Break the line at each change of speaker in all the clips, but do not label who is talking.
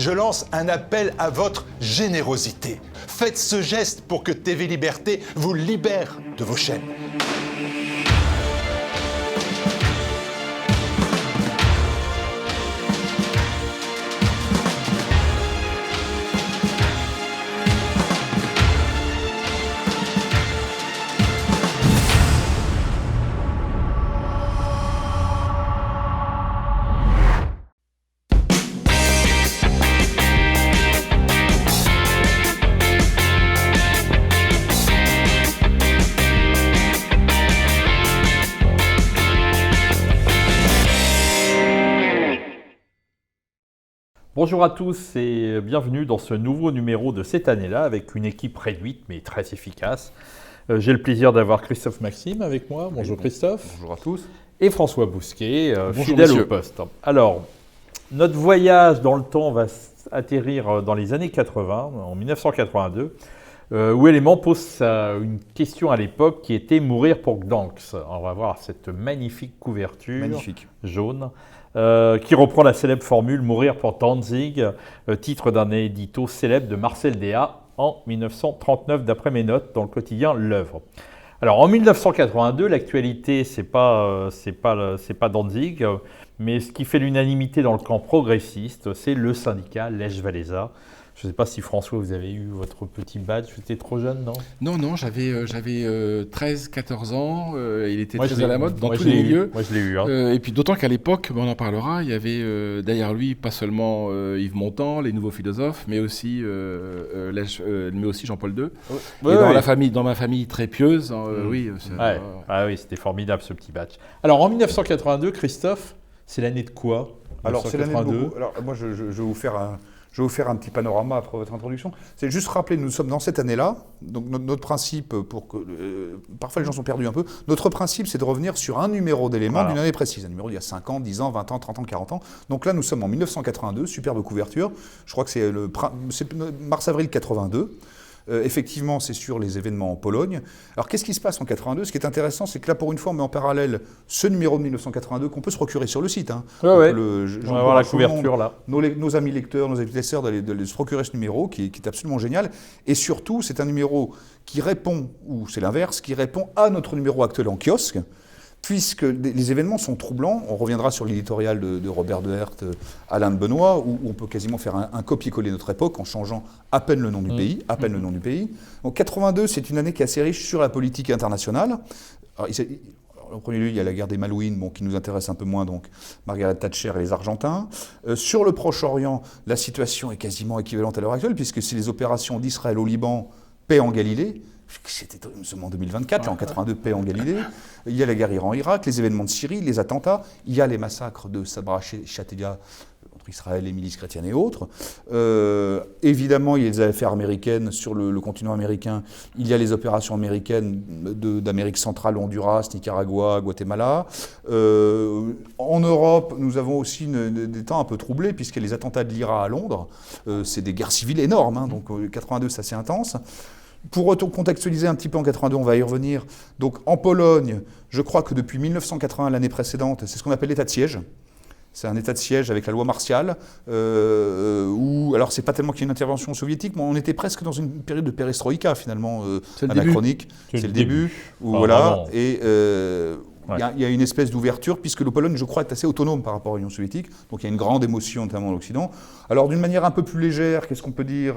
je lance un appel à votre générosité. Faites ce geste pour que TV Liberté vous libère de vos chaînes.
Bonjour à tous et bienvenue dans ce nouveau numéro de cette année-là avec une équipe réduite mais très efficace. J'ai le plaisir d'avoir Christophe Maxime avec moi. Bonjour Christophe.
Bonjour à tous.
Et François Bousquet,
Bonjour,
fidèle
monsieur.
au poste. Alors, notre voyage dans le temps va atterrir dans les années 80, en 1982, où Élément pose une question à l'époque qui était « Mourir pour Gdansk ». On va voir cette magnifique couverture jaune. Qui reprend la célèbre formule « Mourir pour Danzig », titre d'un édito célèbre de Marcel Déat en 1939, d'après mes notes, dans le quotidien L'Œuvre. Alors en 1982, l'actualité, c'est pas Danzig, mais ce qui fait l'unanimité dans le camp progressiste, c'est le syndicat Lech Walesa. Je ne sais pas si François, vous avez eu votre petit badge, vous étiez trop jeune, non?
Non, j'avais 13-14 ans, il était
Moi,
très à la mode dans tous les milieux.
Moi, je l'ai eu. Hein.
Et puis d'autant qu'à l'époque, on en parlera, il y avait derrière lui pas seulement Yves Montand, les nouveaux philosophes, mais aussi Jean-Paul II.
Ouais,
et
ouais.
dans ma famille très pieuse, oui.
Ouais. Ah oui, c'était formidable ce petit badge. Alors en 1982, Christophe, c'est l'année de quoi?
Alors c'est l'année de beaucoup. Alors moi je vais vous faire un petit panorama après votre introduction. C'est juste rappeler, nous sommes dans cette année-là. Donc notre principe, parfois les gens sont perdus un peu, notre principe c'est de revenir sur un numéro d'éléments d'une année précise. Un numéro d'il y a 5 ans, 10 ans, 20 ans, 30 ans, 40 ans. Donc là nous sommes en 1982, superbe couverture. Je crois que c'est mars-avril 82. Effectivement, c'est sur les événements en Pologne. Alors, qu'est-ce qui se passe en 82? Ce qui est intéressant, c'est que là, pour une fois, on met en parallèle ce numéro de 1982 qu'on peut se procurer sur le site. Hein.
Ouais. On va voir la couverture là.
Nos amis lecteurs, nos amis lecteurs, d'aller se procurer ce numéro qui est absolument génial. Et surtout, c'est un numéro qui répond, ou c'est l'inverse, qui répond à notre numéro actuel en kiosque. Puisque les événements sont troublants, on reviendra sur l'éditorial de Robert Dehert, Alain de Benoît, où on peut quasiment faire un copier-coller de notre époque en changeant à peine le nom du pays, le nom du pays. Donc 82, c'est une année qui est assez riche sur la politique internationale. Alors, en premier lieu, il y a la guerre des Malouines, qui nous intéresse un peu moins, donc Margaret Thatcher et les Argentins. Sur le Proche-Orient, la situation est quasiment équivalente à l'heure actuelle, puisque c'est les opérations d'Israël au Liban, paix en Galilée. C'était seulement en 2024, là en 82, paix en Galilée. Il y a la guerre Iran-Irak, les événements de Syrie, les attentats. Il y a les massacres de Sabra Shatila entre Israël, les milices chrétiennes et autres. Évidemment, il y a les affaires américaines sur le continent américain. Il y a les opérations américaines d'Amérique centrale, Honduras, Nicaragua, Guatemala. En Europe, nous avons aussi des temps un peu troublés, puisqu'il y a les attentats de l'IRA à Londres. C'est des guerres civiles énormes, hein, donc 82, c'est assez intense. Pour recontextualiser un petit peu en 82, on va y revenir. Donc en Pologne, je crois que depuis 1980, l'année précédente, c'est ce qu'on appelle l'état de siège. C'est un état de siège avec la loi martiale, où, alors c'est pas tellement qu'il y ait une intervention soviétique, mais on était presque dans une période de perestroïka finalement, anachronique. C'est le début. Voilà. Et il y a une espèce d'ouverture, puisque la Pologne, je crois, est assez autonome par rapport à l'Union soviétique. Donc il y a une grande émotion, notamment dans l'Occident. Alors d'une manière un peu plus légère, qu'est-ce qu'on peut dire?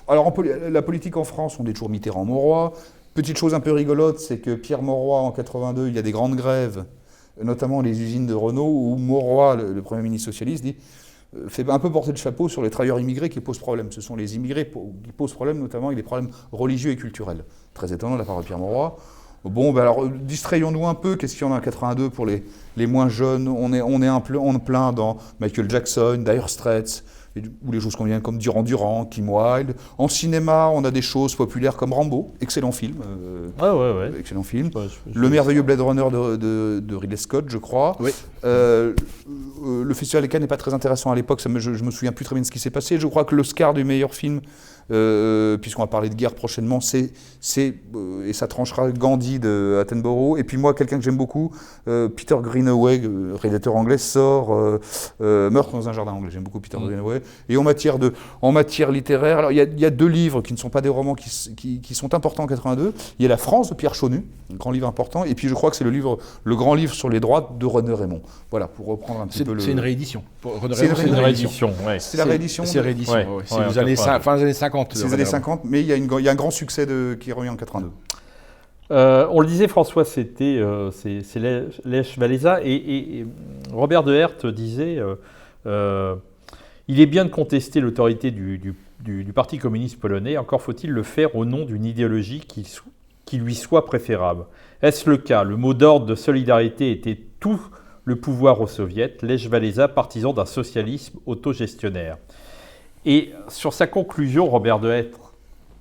Alors la politique en France, on est toujours Mitterrand-Mauroy. Petite chose un peu rigolote, c'est que Pierre Mauroy, en 82, il y a des grandes grèves, notamment les usines de Renault, où Mauroy, le Premier ministre socialiste, dit fait un peu porter le chapeau sur les travailleurs immigrés qui posent problème. Ce sont les immigrés qui posent problème, notamment avec des problèmes religieux et culturels. Très étonnant de la part de Pierre Mauroy. Bon, alors, distrayons-nous un peu. Qu'est-ce qu'il y en a en 82 pour les moins jeunes? On est en plein dans Michael Jackson, Dire Straits, ou les choses qu'on vient comme Duran Duran, Kim Wilde. En cinéma, on a des choses populaires comme Rambo, excellent film. Excellent film. Le merveilleux Blade Runner de Ridley Scott, je crois.
Oui.
le Festival de Cannes n'est pas très intéressant à l'époque, je me souviens plus très bien de ce qui s'est passé. Je crois que l'Oscar du meilleur film, puisqu'on va parler de guerre prochainement, et ça tranchera Gandhi de Attenborough. Et puis moi, quelqu'un que j'aime beaucoup, Peter Greenaway, réalisateur anglais, sort Meurtre dans un jardin anglais. J'aime beaucoup Peter Greenaway. Et en matière littéraire, alors il y a deux livres qui ne sont pas des romans qui sont importants en 82. Il y a La France de Pierre Chaunu, un grand livre important. Et puis je crois que c'est le grand livre sur les droits de René Raymond. Voilà, pour reprendre un petit peu le...
C'est une réédition.
C'est une réédition, ouais.
C'est la réédition.
C'est réédition,
Ouais.
ouais. C'est
Ouais,
les années fin des années 50.
C'est les années 50, mais il y a un grand succès qui est revenu en 82.
On le disait, François, c'est Lech Walesa, et Robert de Hert disait il est bien de contester l'autorité du Parti communiste polonais, encore faut-il le faire au nom d'une idéologie qui lui soit préférable. Est-ce le cas? Le mot d'ordre de solidarité était tout le pouvoir aux soviets, Lech Walesa, partisan d'un socialisme autogestionnaire. Et sur sa conclusion, Robert de Hert,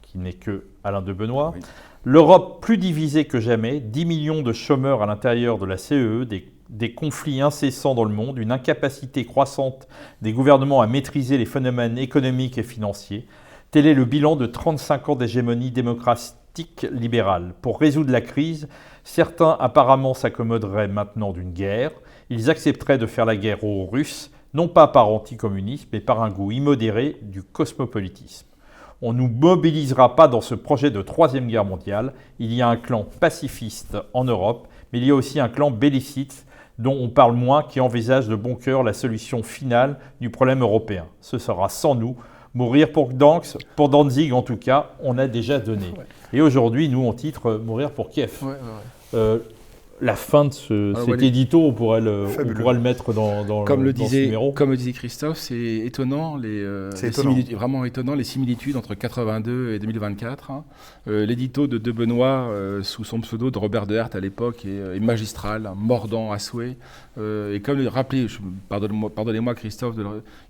qui n'est que Alain de Benoît, oui. L'Europe plus divisée que jamais, 10 millions de chômeurs à l'intérieur de la CEE, des conflits incessants dans le monde, une incapacité croissante des gouvernements à maîtriser les phénomènes économiques et financiers. Tel est le bilan de 35 ans d'hégémonie démocratique libérale. Pour résoudre la crise, certains apparemment s'accommoderaient maintenant d'une guerre. Ils accepteraient de faire la guerre aux Russes, non pas par anticommunisme, mais par un goût immodéré du cosmopolitisme. On ne nous mobilisera pas dans ce projet de troisième guerre mondiale. Il y a un clan pacifiste en Europe, mais il y a aussi un clan belliciste dont on parle moins, qui envisage de bon cœur la solution finale du problème européen. Ce sera sans nous. Mourir pour Gdansk, pour Danzig en tout cas, on a déjà donné. Ouais. Et aujourd'hui, nous, on titre Mourir pour Kiev. Ouais. La fin de cet édito, on pourrait le mettre dans ce numéro.
Comme le disait Christophe, c'est étonnant, vraiment étonnant les similitudes entre 82 et 2024. Hein. L'édito de Benoît, sous son pseudo de Robert de Hert à l'époque, est magistral, mordant à souhait. Et comme le rappelait, pardonnez-moi Christophe,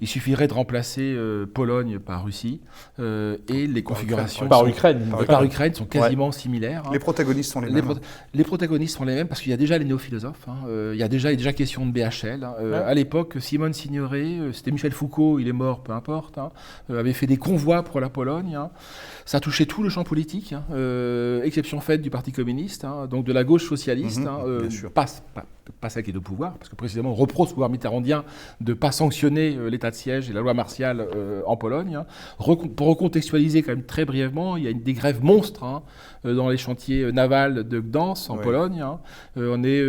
il suffirait de remplacer Pologne par Russie et les configurations
par Ukraine
sont quasiment similaires. Hein.
Les protagonistes sont les mêmes.
Les protagonistes sont les mêmes parce qu'il y a déjà les néophilosophes. Hein. Il y a déjà question de BHL. Hein. À l'époque, Simone Signoret, c'était Michel Foucault, il est mort, peu importe, hein, avait fait des convois pour la Pologne. Hein. Ça touchait tout le champ politique, hein, exception faite du Parti communiste, hein, donc de la gauche socialiste, pas celle qui est de pouvoir, parce que précisément on reproche au pouvoir mitterrandien de ne pas sanctionner l'état de siège et la loi martiale en Pologne. Hein. Pour recontextualiser quand même très brièvement, il y a des grèves monstres hein, dans les chantiers navals de Gdansk en Pologne. Hein. On est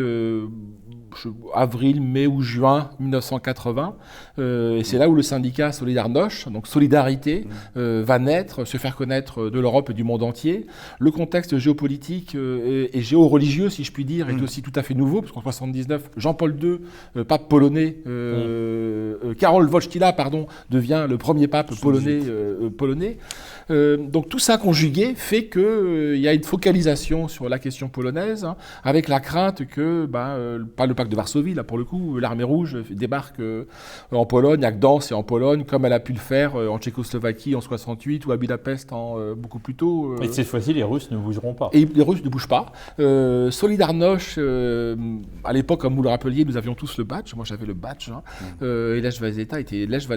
avril, mai ou juin 1980, et c'est là où le syndicat Solidarność, donc Solidarité, va naître, se faire connaître de l'Europe et du monde entier. Le contexte géopolitique et géoreligieux, si je puis dire, est aussi tout à fait nouveau, parce qu'en 1979, Jean-Paul II, pape polonais, Karol Wojtyła, devient le premier pape polonais. Donc tout ça conjugué fait qu'il y a une focalisation sur la question polonaise, hein, avec la crainte que, pas le pacte de Varsovie, là pour le coup, l'armée rouge débarque en Pologne, à Gdansk et en Pologne, comme elle a pu le faire en Tchécoslovaquie en 68 ou à Budapest beaucoup plus tôt.
Et cette fois-ci, les Russes ne bougeront pas.
Et les Russes ne bougent pas. Solidarność, à l'époque, comme vous le rappeliez, nous avions tous le badge. Moi, j'avais le badge. Hein. Et Lech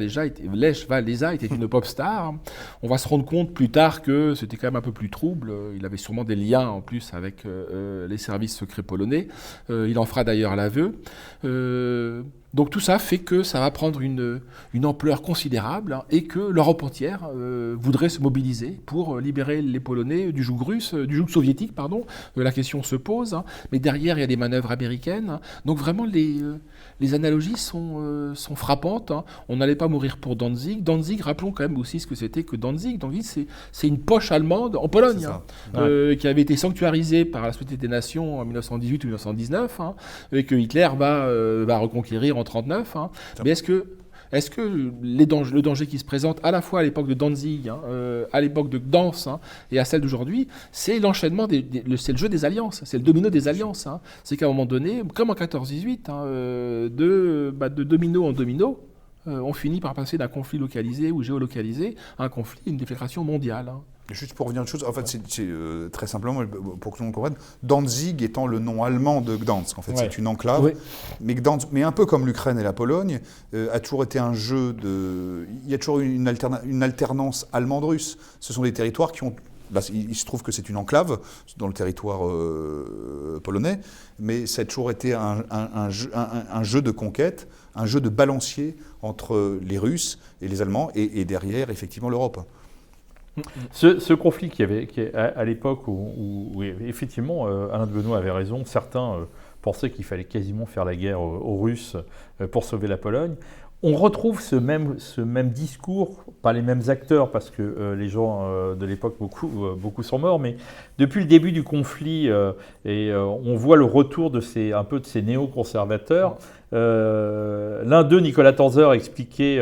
Walesa était une pop star. On va se rendre compte plus tard que c'était quand même un peu plus trouble. Il avait sûrement des liens en plus avec les services secrets polonais. Il en fera d'ailleurs l'aveu. Donc tout ça fait que ça va prendre une ampleur considérable hein, et que l'Europe entière voudrait se mobiliser pour libérer les Polonais du joug soviétique. La question se pose, hein, mais derrière il y a des manœuvres américaines. Hein. Donc vraiment les analogies sont frappantes. Hein. On n'allait pas mourir pour Danzig. Danzig, rappelons quand même aussi ce que c'était que Danzig. Danzig, c'est une poche allemande en Pologne hein, qui avait été sanctuarisée par la Société des Nations en 1918 ou 1919 hein, et que Hitler va reconquérir en 1939. Hein. Mais est-ce que le danger qui se présente à la fois à l'époque de Danzig, hein, à l'époque de Gdansk hein, et à celle d'aujourd'hui, c'est l'enchaînement, c'est le jeu des alliances, c'est le domino des alliances. Hein. C'est qu'à un moment donné, comme en 14-18, hein, de domino en domino, on finit par passer d'un conflit localisé ou géolocalisé à un conflit, une déflagration mondiale. Hein.
Juste pour revenir à une chose, en fait, c'est très simplement, pour que tout le monde comprenne, Danzig étant le nom allemand de Gdansk. En fait, c'est une enclave. Oui. Mais Gdansk, mais un peu comme l'Ukraine et la Pologne, a toujours été un jeu de... Il y a toujours eu une alternance allemande-russe. Ce sont des territoires qui ont... Là, il se trouve que c'est une enclave dans le territoire polonais, mais ça a toujours été un jeu de conquête, un jeu de balancier entre les Russes et les Allemands, et derrière, effectivement, l'Europe.
Ce conflit qui à l'époque où effectivement, Alain de Benoît avait raison, certains pensaient qu'il fallait quasiment faire la guerre aux Russes pour sauver la Pologne. On retrouve ce même discours, pas les mêmes acteurs, parce que les gens de l'époque, beaucoup sont morts, mais depuis le début du conflit, on voit le retour un peu de ces néoconservateurs. L'un d'eux, Nicolas Tanzer, expliquait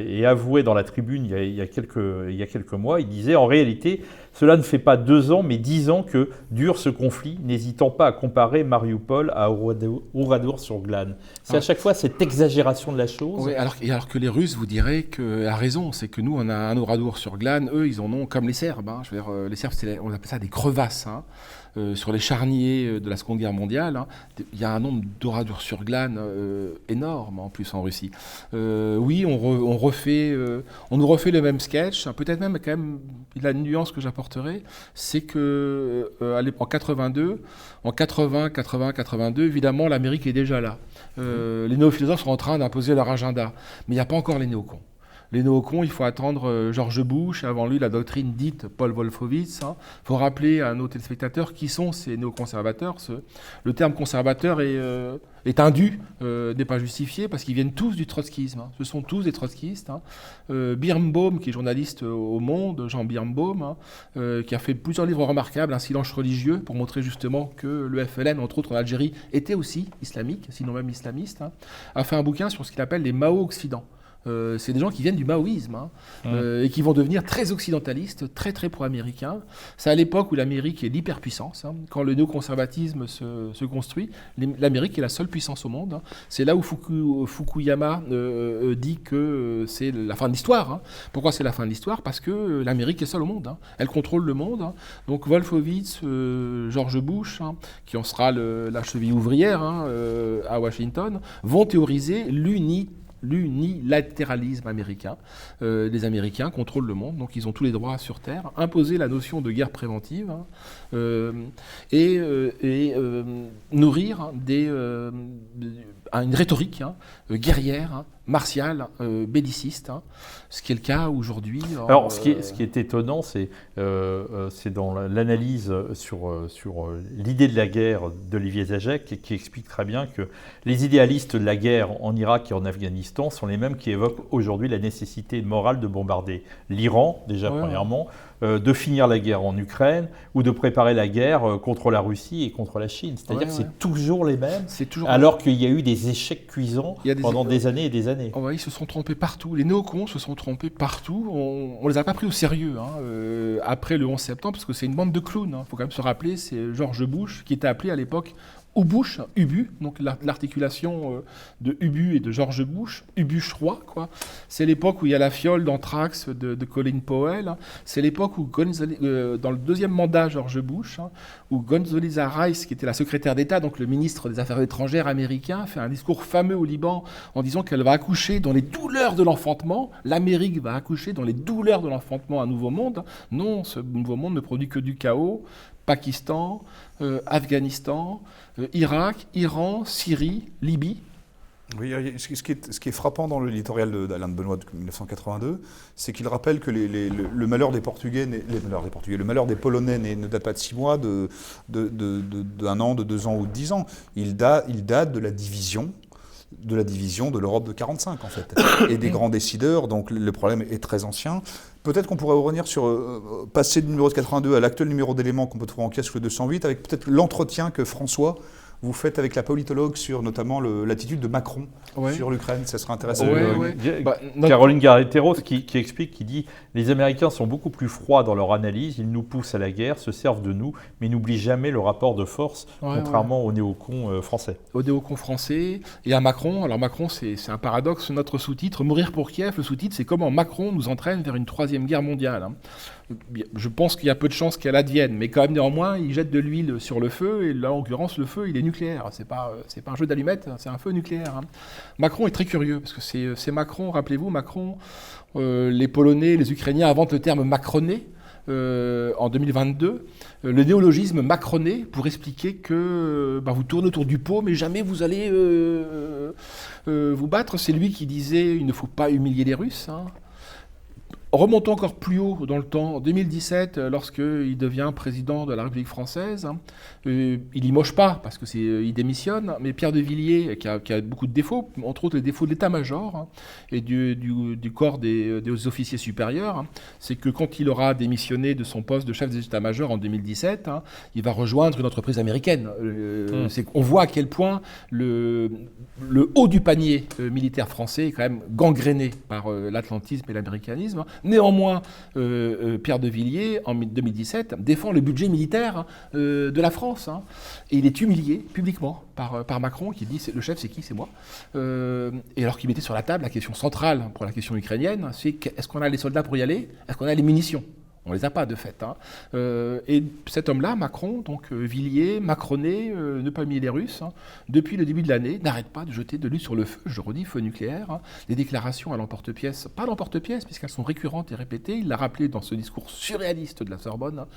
et avouait dans la Tribune il y a quelques mois, il disait « En réalité, cela ne fait pas 2 ans, mais 10 ans que dure ce conflit, n'hésitant pas à comparer Mariupol à Oradour-sur-Glane. » C'est à chaque fois cette exagération de la chose.
Oui, alors que les Russes vous diraient qu'à raison, c'est que nous, on a un Oradour-sur-Glane, eux, ils en ont comme les Serbes. Hein. Je veux dire, les Serbes, on appelle ça des crevasses. Hein. Sur les charniers de la Seconde Guerre mondiale, hein, il y a un nombre d'Oradour-sur-Glane énorme en plus en Russie. Oui, on nous refait le même sketch. Peut-être même quand même la nuance que j'apporterai, c'est que en 82, en 82, évidemment, l'Amérique est déjà là. Les néo-philosophes sont en train d'imposer leur agenda, mais il n'y a pas encore les néocons. Les néocons, il faut attendre George Bush, avant lui la doctrine dite Paul Wolfowitz. Il faut rappeler à nos téléspectateurs qui sont ces néoconservateurs. Le terme conservateur est indu, n'est pas justifié, parce qu'ils viennent tous du trotskisme. Hein. Ce sont tous des trotskistes. Hein. Birnbaum, qui est journaliste au Monde, Jean Birnbaum, qui a fait plusieurs livres remarquables, Un silence religieux, pour montrer justement que le FLN, entre autres en Algérie, était aussi islamique, sinon même islamiste, hein, a fait un bouquin sur ce qu'il appelle les Mao-Occidents. C'est des gens qui viennent du maoïsme et qui vont devenir très occidentalistes, très très pro-américains. C'est à l'époque où l'Amérique est l'hyperpuissance. Hein. Quand le néoconservatisme se construit, l'Amérique est la seule puissance au monde. Hein. C'est là où Fukuyama dit que c'est la fin de l'histoire. Hein. Pourquoi c'est la fin de l'histoire ? Parce que l'Amérique est seule au monde. Hein. Elle contrôle le monde. Hein. Donc Wolfowitz, George Bush, hein, qui en sera la cheville ouvrière à Washington, vont théoriser l'unilatéralisme américain. Les Américains contrôlent le monde, donc ils ont tous les droits sur Terre. Imposer la notion de guerre préventive et nourrir une rhétorique guerrière, martiale, belliciste, ce qui est le cas aujourd'hui.
Alors, ce qui est étonnant, c'est dans l'analyse sur l'idée de la guerre d'Olivier Zajac, qui explique très bien que les idéalistes de la guerre en Irak et en Afghanistan sont les mêmes qui évoquent aujourd'hui la nécessité morale de bombarder l'Iran, déjà premièrement, de finir la guerre en Ukraine ou de préparer la guerre contre la Russie et contre la Chine. C'est-à-dire que c'est toujours les mêmes, alors qu'il y a eu des échecs cuisants pendant des années et des années.
Oh, ils se sont trompés partout. Les néocons se sont trompés partout. On ne les a pas pris au sérieux après le 11 septembre, parce que c'est une bande de clowns. Il faut quand même se rappeler, c'est George Bush qui était appelé à l'époque Ubush, Ubu, donc l'articulation de Ubu et de George Bush, Ubush roi, quoi. C'est l'époque où il y a la fiole d'Anthrax de Colin Powell. C'est l'époque où, dans le deuxième mandat George Bush, où Condoleezza Rice, qui était la secrétaire d'État, donc le ministre des Affaires étrangères américain, fait un discours fameux au Liban en disant qu'elle va accoucher dans les douleurs de l'enfantement. L'Amérique va accoucher dans les douleurs de l'enfantement un nouveau monde. Non, ce nouveau monde ne produit que du chaos. Pakistan, Afghanistan, Irak, Iran, Syrie, Libye.
Oui, ce qui est frappant dans l'éditorial d'Alain de Benoît de 1982, c'est qu'il rappelle que le malheur des Portugais, le malheur des Polonais ne date pas de 6 mois, d'un an, de 2 ans ou de 10 ans. Il date de la division de l'Europe de 1945, en fait, et des grands décideurs, donc le problème est très ancien. Peut-être qu'on pourrait revenir sur passer du numéro de 82 à l'actuel numéro d'éléments qu'on peut trouver en kiosque le 208, avec peut-être l'entretien que François vous faites avec la politologue sur notamment l'attitude de Macron sur l'Ukraine. Ça serait intéressant.
Caroline Garretteros qui explique, qui dit « Les Américains sont beaucoup plus froids dans leur analyse, ils nous poussent à la guerre, se servent de nous, mais n'oublient jamais le rapport de force, contrairement aux néocons français. »
Aux néocons français et à Macron. Alors Macron, c'est un paradoxe. Notre sous-titre, Mourir pour Kiev, le sous-titre, c'est comment Macron nous entraîne vers une 3e guerre mondiale. Je pense qu'il y a peu de chances qu'elle advienne, mais quand même néanmoins, il jette de l'huile sur le feu, et là, en l'occurrence, le feu, il est nucléaire. C'est pas un jeu d'allumettes, c'est un feu nucléaire. Hein. Macron est très curieux, parce que c'est Macron, rappelez-vous, Macron, les Polonais, les Ukrainiens inventent le terme macroné en 2022, le néologisme macroné pour expliquer que vous tournez autour du pot, mais jamais vous allez vous battre. C'est lui qui disait « il ne faut pas humilier les Russes hein. ». Remontons encore plus haut dans le temps, en 2017, lorsqu'il devient président de la République française, il limoge pas, parce qu'il démissionne, mais Pierre de Villiers, qui a beaucoup de défauts, entre autres les défauts de l'état-major et du corps des officiers supérieurs, c'est que quand il aura démissionné de son poste de chef des états-majors en 2017, il va rejoindre une entreprise américaine. On voit à quel point le haut du panier militaire français est quand même gangréné par l'atlantisme et l'américanisme. Néanmoins, Pierre de Villiers, en 2017, défend le budget militaire de la France. Hein, et il est humilié publiquement par Macron, qui dit « le chef, c'est qui? C'est moi ». Et alors qu'il mettait sur la table la question centrale pour la question ukrainienne, c'est est-ce qu'on a les soldats pour y aller? Est-ce qu'on a les munitions? On ne les a pas de fait. Hein. Et cet homme-là, Macron, donc Villiers, Macroné, ne pas humilier les Russes, hein, depuis le début de l'année, n'arrête pas de jeter de l'huile sur le feu, je redis, feu nucléaire. Hein. Les déclarations à l'emporte-pièce, pas à l'emporte-pièce, puisqu'elles sont récurrentes et répétées. Il l'a rappelé dans ce discours surréaliste de la Sorbonne, hein,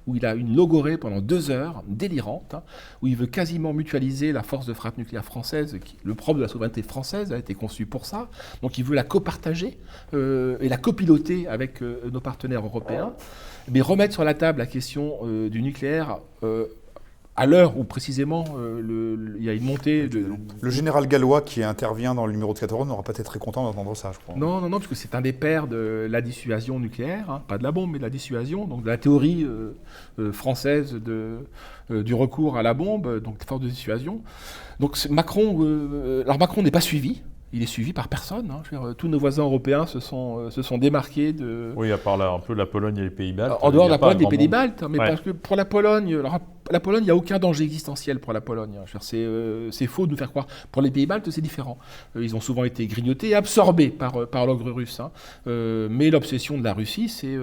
où il a une logorée pendant 2 heures, délirante, hein, où il veut quasiment mutualiser la force de frappe nucléaire française. Le propre de la souveraineté française a été conçu pour ça. Donc il veut la copartager et la copiloter avec nos partenaires européens. Mais remettre sur la table la question du nucléaire à l'heure où précisément il y a une montée de...
Le général Gallois qui intervient dans le numéro de 14 n'aura pas été très content d'entendre ça, je crois.
Non, parce que c'est un des pères de la dissuasion nucléaire, hein, pas de la bombe, mais de la dissuasion, donc de la théorie française du recours à la bombe, donc force de dissuasion. Donc Macron n'est pas suivi. Il est suivi par personne. Hein. Je veux dire, tous nos voisins européens se sont démarqués de...
Oui, à part un peu la Pologne et les Pays-Baltes.
En dehors de la Pologne et des Pays-Baltes. Mais
ouais.
Parce que pour la Pologne, il n'y a aucun danger existentiel pour la Pologne. Je veux dire, c'est faux de nous faire croire. Pour les Pays-Baltes, c'est différent. Ils ont souvent été grignotés et absorbés par l'ogre russe. Hein. Mais l'obsession de la Russie, c'est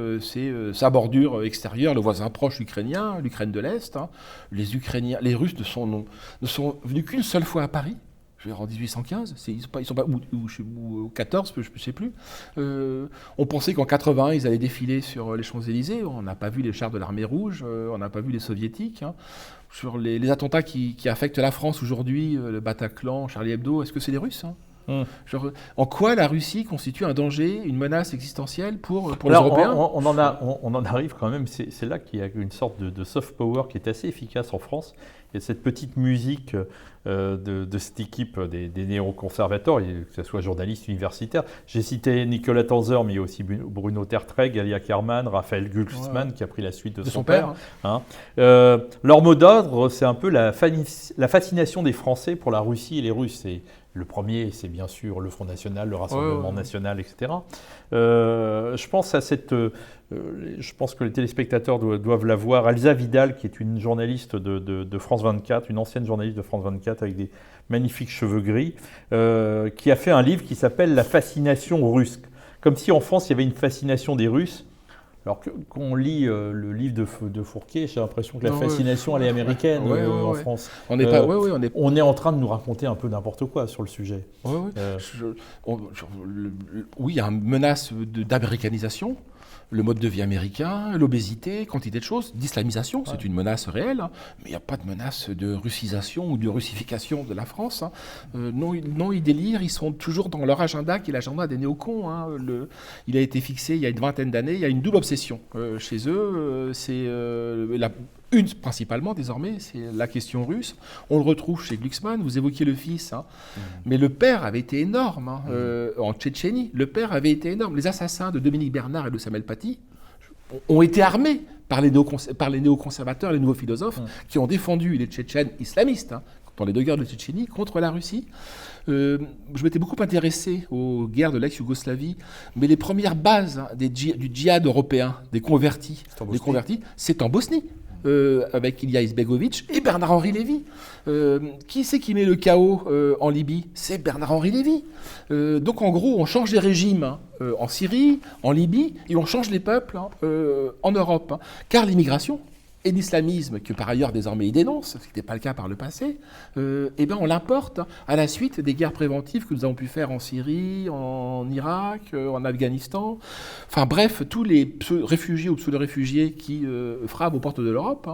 sa bordure extérieure, le voisin proche ukrainien, l'Ukraine de l'Est. Hein. Les Russes ne sont venus qu'une seule fois à Paris. En 1815, ils sont pas, ou 14, je ne sais plus. On pensait qu'en 80, ils allaient défiler sur les Champs-Élysées. On n'a pas vu les chars de l'armée rouge, on n'a pas vu les soviétiques. Hein. Sur les attentats qui affectent la France aujourd'hui, le Bataclan, Charlie Hebdo, est-ce que c'est les Russes hein en quoi la Russie constitue un danger, une menace existentielle pour les Européens?
On en arrive quand même, c'est là qu'il y a une sorte de soft power qui est assez efficace en France. Il y a cette petite musique de cette équipe des néoconservateurs, que ce soit journalistes universitaires. J'ai cité Nicolas Tanzer, mais il y a aussi Bruno Tertrais, Galia Kerman, Raphaël Glucksmann qui a pris la suite de son père. Hein. Leur mot d'ordre, c'est un peu la fascination des Français pour la Russie et les Russes. Le premier, c'est bien sûr le Front National, le Rassemblement National, etc. Je pense que les téléspectateurs doivent la voir. Elsa Vidal, qui est une journaliste de France 24, une ancienne journaliste de France 24 avec des magnifiques cheveux gris, qui a fait un livre qui s'appelle « La fascination russe ». Comme si en France, il y avait une fascination des Russes. Alors qu'on lit le livre de Fourquet, j'ai l'impression que la fascination, elle est américaine en France. On est en train de nous raconter un peu n'importe quoi sur le sujet.
Oui, il y a une menace d'américanisation. Le mode de vie américain, l'obésité, quantité de choses, d'islamisation, c'est une menace réelle, hein, mais il n'y a pas de menace de russisation ou de russification de la France. Hein. Non, ils délirent, ils sont toujours dans leur agenda qui est l'agenda des néocons. Hein. Il a été fixé il y a une vingtaine d'années, il y a une double obsession chez eux, c'est une principalement désormais, c'est la question russe. On le retrouve chez Glucksmann, vous évoquiez le fils, hein. Mais le père avait été énorme hein, en Tchétchénie. Le père avait été énorme. Les assassins de Dominique Bernard et de Samuel Paty ont été armés par les néoconservateurs, les nouveaux philosophes, qui ont défendu les Tchétchènes islamistes, hein, dans les 2 guerres de Tchétchénie, contre la Russie. Je m'étais beaucoup intéressé aux guerres de l'ex-Yougoslavie, mais les premières bases hein, du djihad européen, des convertis, c'est en Bosnie. avec Ilya Izetbegovic et Bernard-Henri Lévy. Qui c'est qui met le chaos en Libye? C'est Bernard-Henri Lévy. Donc en gros, on change les régimes en Syrie, en Libye, et on change les peuples en Europe. Car l'immigration et l'islamisme, que par ailleurs désormais il dénonce, ce qui n'était pas le cas par le passé, eh ben on l'importe à la suite des guerres préventives que nous avons pu faire en Syrie, en Irak, en Afghanistan. Enfin bref, tous les réfugiés ou pseudo-réfugiés qui frappent aux portes de l'Europe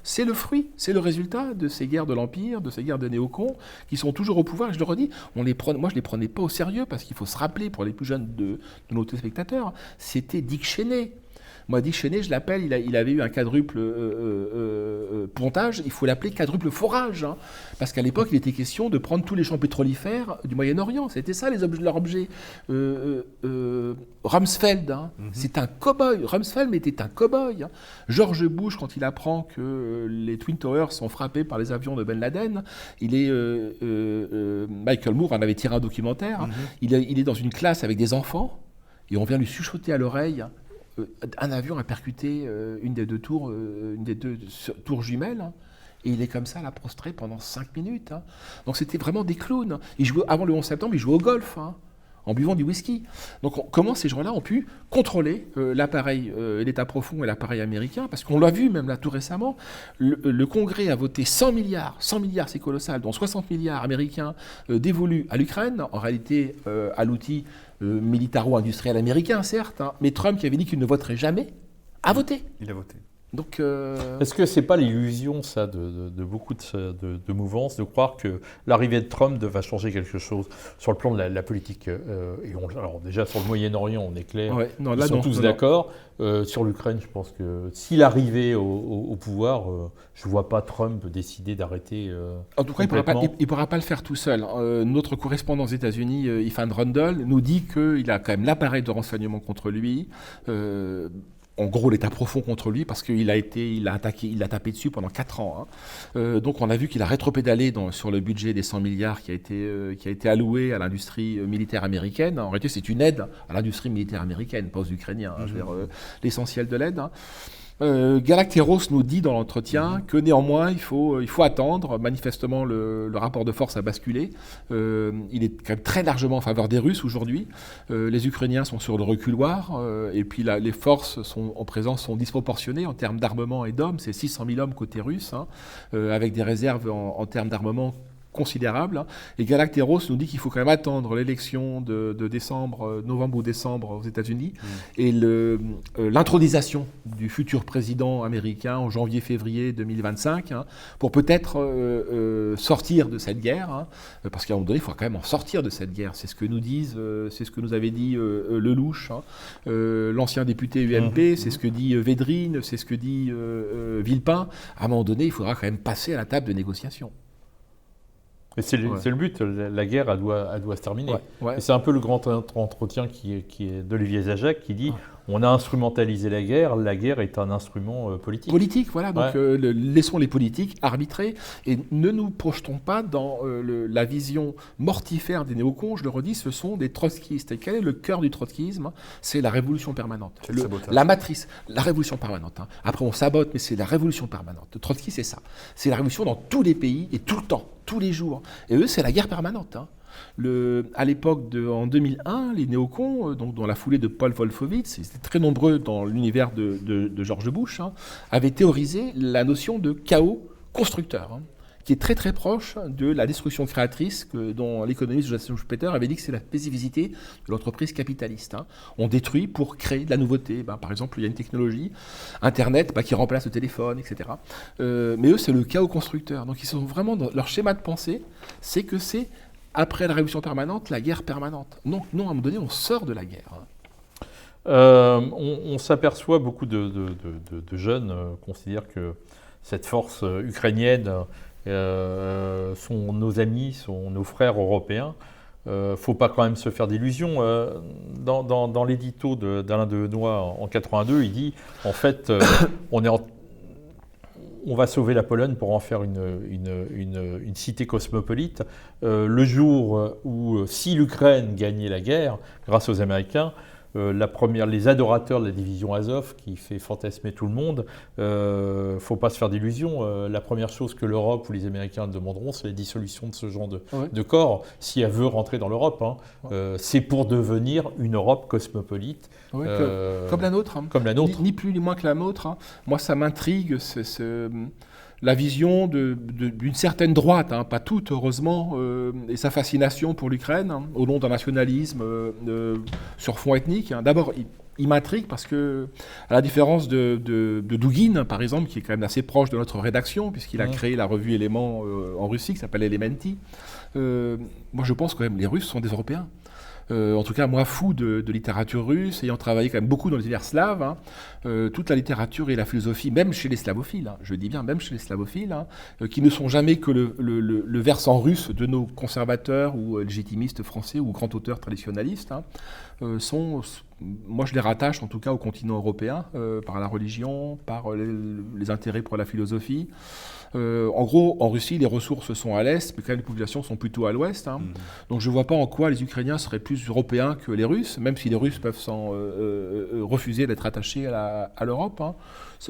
c'est le fruit, c'est le résultat de ces guerres de l'Empire, de ces guerres de néocons qui sont toujours au pouvoir. Et je le redis, moi je ne les prenais pas au sérieux parce qu'il faut se rappeler, pour les plus jeunes de nos téléspectateurs, c'était Dick Cheney. Moi, Dick Cheney, je l'appelle, il avait eu un quadruple pontage, il faut l'appeler quadruple forage, hein, parce qu'à l'époque, il était question de prendre tous les champs pétrolifères du Moyen-Orient. C'était ça leur objet. Rumsfeld, hein, c'est un cow-boy. Rumsfeld était un cow-boy. Hein. George Bush, quand il apprend que les Twin Towers sont frappés par les avions de Ben Laden, Michael Moore en avait tiré un documentaire, hein, il est dans une classe avec des enfants, et on vient lui chuchoter à l'oreille. Un avion a percuté une des deux tours jumelles, hein, et il est comme ça, là, prostré pendant 5 minutes. Hein. Donc c'était vraiment des clowns. Avant le 11 septembre, il jouait au golf, hein, en buvant du whisky. Donc comment ces gens-là ont pu contrôler l'appareil, l'État profond et l'appareil américain? Parce qu'on l'a vu même là tout récemment, le Congrès a voté 100 milliards c'est colossal, dont 60 milliards américains dévolus à l'Ukraine, en réalité à l'outil militaro-industriel américain, certes, hein, mais Trump, qui avait dit qu'il ne voterait jamais, a voté.
Il a voté.
Donc, est-ce que c'est pas l'illusion, ça, de beaucoup de mouvances, de croire que l'arrivée de Trump va changer quelque chose sur le plan de la politique alors déjà, sur le Moyen-Orient, on est clair, ils sont tous d'accord. Sur l'Ukraine, je pense que s'il arrivait au pouvoir, je ne vois pas Trump décider d'arrêter.
En tout cas, il ne pourra pas le faire tout seul. Notre correspondant aux États-Unis, Ifan Rundle, nous dit qu'il a quand même l'appareil de renseignement contre lui. En gros, l'État profond contre lui, parce qu'il a tapé dessus pendant 4 ans. Hein. Donc on a vu qu'il a rétropédalé sur le budget des 100 milliards qui a été alloué à l'industrie militaire américaine. En réalité, c'est une aide à l'industrie militaire américaine, pas aux Ukrainiens, hein, je veux dire, l'essentiel de l'aide. Hein. Galacteros nous dit dans l'entretien que néanmoins il faut attendre. Manifestement, le rapport de force a basculé. Il est quand même très largement en faveur des Russes aujourd'hui. Les Ukrainiens sont sur le reculoir et puis les forces en présence sont disproportionnées en termes d'armement et d'hommes. C'est 600 000 hommes côté russe, hein, avec des réserves en termes d'armement considérable. Hein. Et Galacteros nous dit qu'il faut quand même attendre l'élection de novembre ou décembre aux États-Unis et l'intronisation du futur président américain en janvier-février 2025 hein, pour peut-être sortir de cette guerre. Hein, parce qu'à un moment donné, il faut quand même en sortir de cette guerre. C'est ce que nous disent, c'est ce que nous avait dit Lelouch, hein, l'ancien député UMP, c'est ce que dit Védrine, c'est ce que dit Villepin. À un moment donné, il faudra quand même passer à la table de négociation.
Et c'est le but, la guerre, elle doit se terminer. Ouais. Et c'est un peu le grand entretien qui est d'Olivier Zajac qui dit on a instrumentalisé la guerre est un instrument politique.
Politique, voilà, donc laissons les politiques arbitrer et ne nous projetons pas dans la vision mortifère des néocons, je le redis, ce sont des trotskistes. Et quel est le cœur du trotskisme? C'est la révolution permanente. La matrice, la révolution permanente. Hein. Après on sabote, mais c'est la révolution permanente. Le Trotsky, c'est ça. C'est la révolution dans tous les pays et tout le temps, tous les jours. Et eux, c'est la guerre permanente. Hein. À l'époque, en 2001, les néocons, donc dans la foulée de Paul Wolfowitz, ils étaient très nombreux dans l'univers de George Bush, hein, avaient théorisé la notion de chaos constructeur, hein, qui est très très proche de la destruction créatrice dont l'économiste Joseph Schumpeter avait dit que c'est la spécificité de l'entreprise capitaliste. Hein. On détruit pour créer de la nouveauté. Par exemple, il y a une technologie, Internet, qui remplace le téléphone, etc. Mais eux, c'est le chaos constructeur. Donc ils sont vraiment dans leur schéma de pensée, c'est que c'est après la révolution permanente, la guerre permanente. Donc non, à un moment donné, on sort de la guerre.
On s'aperçoit, beaucoup de jeunes considèrent que cette force ukrainienne sont nos amis, sont nos frères européens. Faut pas quand même se faire d'illusions. Dans l'édito d'Alain Dehenoy en 82, il dit en fait, on va sauver la Pologne pour en faire une cité cosmopolite. Le jour où, si l'Ukraine gagnait la guerre, grâce aux Américains, les adorateurs de la division Azov, qui fait fantasmer tout le monde, faut pas se faire d'illusions. La première chose que l'Europe ou les Américains demanderont, c'est la dissolution de ce genre de corps, si elle veut rentrer dans l'Europe. C'est pour devenir une Europe cosmopolite.
Oui, comme la nôtre.
Comme la nôtre.
Ni plus ni moins que la nôtre. Moi, ça m'intrigue, la vision d'une certaine droite, pas toute heureusement, et sa fascination pour l'Ukraine, au nom d'un nationalisme sur fond ethnique. D'abord, il m'intrigue parce que, à la différence de Douguine, par exemple, qui est quand même assez proche de notre rédaction, puisqu'il a créé la revue Éléments en Russie, qui s'appelle Elementi, moi je pense quand même que les Russes sont des Européens. En tout cas, moi, fou de littérature russe, ayant travaillé quand même beaucoup dans l'univers slave, toute la littérature et la philosophie, même chez les slavophiles, je dis bien même chez les slavophiles, qui ne sont jamais que le versant russe de nos conservateurs ou légitimistes français ou grands auteurs traditionnalistes, moi je les rattache en tout cas au continent européen, par la religion, par les intérêts pour la philosophie. En gros, en Russie, les ressources sont à l'est, mais quand même les populations sont plutôt à l'ouest. Donc je ne vois pas en quoi les Ukrainiens seraient plus européens que les Russes, même si les Russes peuvent refuser d'être attachés à l'Europe.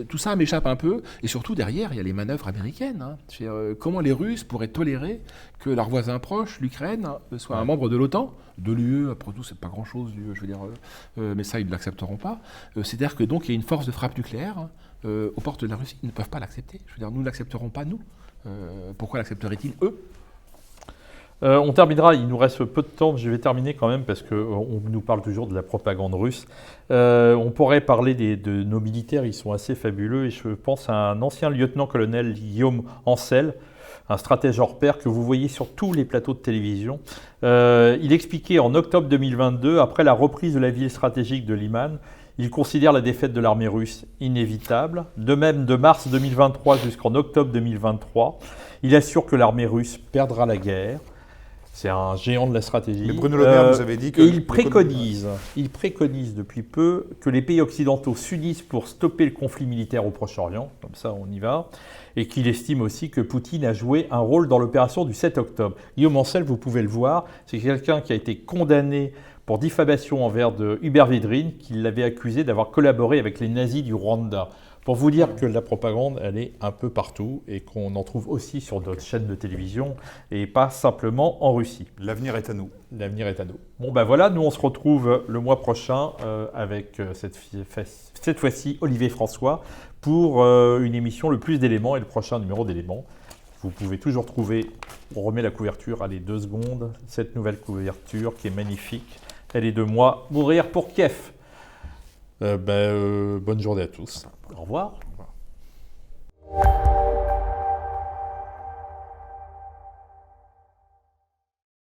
Tout ça m'échappe un peu. Et surtout, derrière, il y a les manœuvres américaines. Comment les Russes pourraient tolérer que leur voisin proche, l'Ukraine, soit un membre de l'OTAN, de l'UE, après tout, c'est pas grand-chose, je veux dire, mais ça, ils ne l'accepteront pas. C'est-à-dire que donc il y a une force de frappe nucléaire aux portes de la Russie. Ils ne peuvent pas l'accepter. Je veux dire, nous ne l'accepterons pas, nous. Pourquoi l'accepteraient-ils, eux ?
On terminera, il nous reste peu de temps, je vais terminer quand même parce qu'on nous parle toujours de la propagande russe. On pourrait parler de nos militaires, ils sont assez fabuleux et je pense à un ancien lieutenant-colonel Guillaume Ancel, un stratège hors pair que vous voyez sur tous les plateaux de télévision. Il expliquait en octobre 2022, après la reprise de la ville stratégique de Liman, il considère la défaite de l'armée russe inévitable. De même, de mars 2023 jusqu'en octobre 2023, il assure que l'armée russe perdra la guerre. C'est un géant de la stratégie.
Mais Bruno Le Maire nous avait dit que...
Et il préconise depuis peu que les pays occidentaux s'unissent pour stopper le conflit militaire au Proche-Orient. Comme ça, on y va. Et qu'il estime aussi que Poutine a joué un rôle dans l'opération du 7 octobre. Guillaume Ancel, vous pouvez le voir, c'est quelqu'un qui a été condamné pour diffamation envers Hubert Védrine, qui l'avait accusé d'avoir collaboré avec les nazis du Rwanda. Pour vous dire que la propagande, elle est un peu partout et qu'on en trouve aussi sur d'autres chaînes de télévision et pas simplement en Russie.
L'avenir est à nous.
L'avenir est à nous. Bon ben voilà, nous on se retrouve le mois prochain avec cette fois-ci Olivier François pour une émission Le Plus d'éléments et le prochain numéro d'Éléments. Vous pouvez toujours trouver, on remet la couverture, allez 2 secondes, cette nouvelle couverture qui est magnifique. Elle est de moi, Mourir pour Kiev. Bonne journée à tous. Au revoir.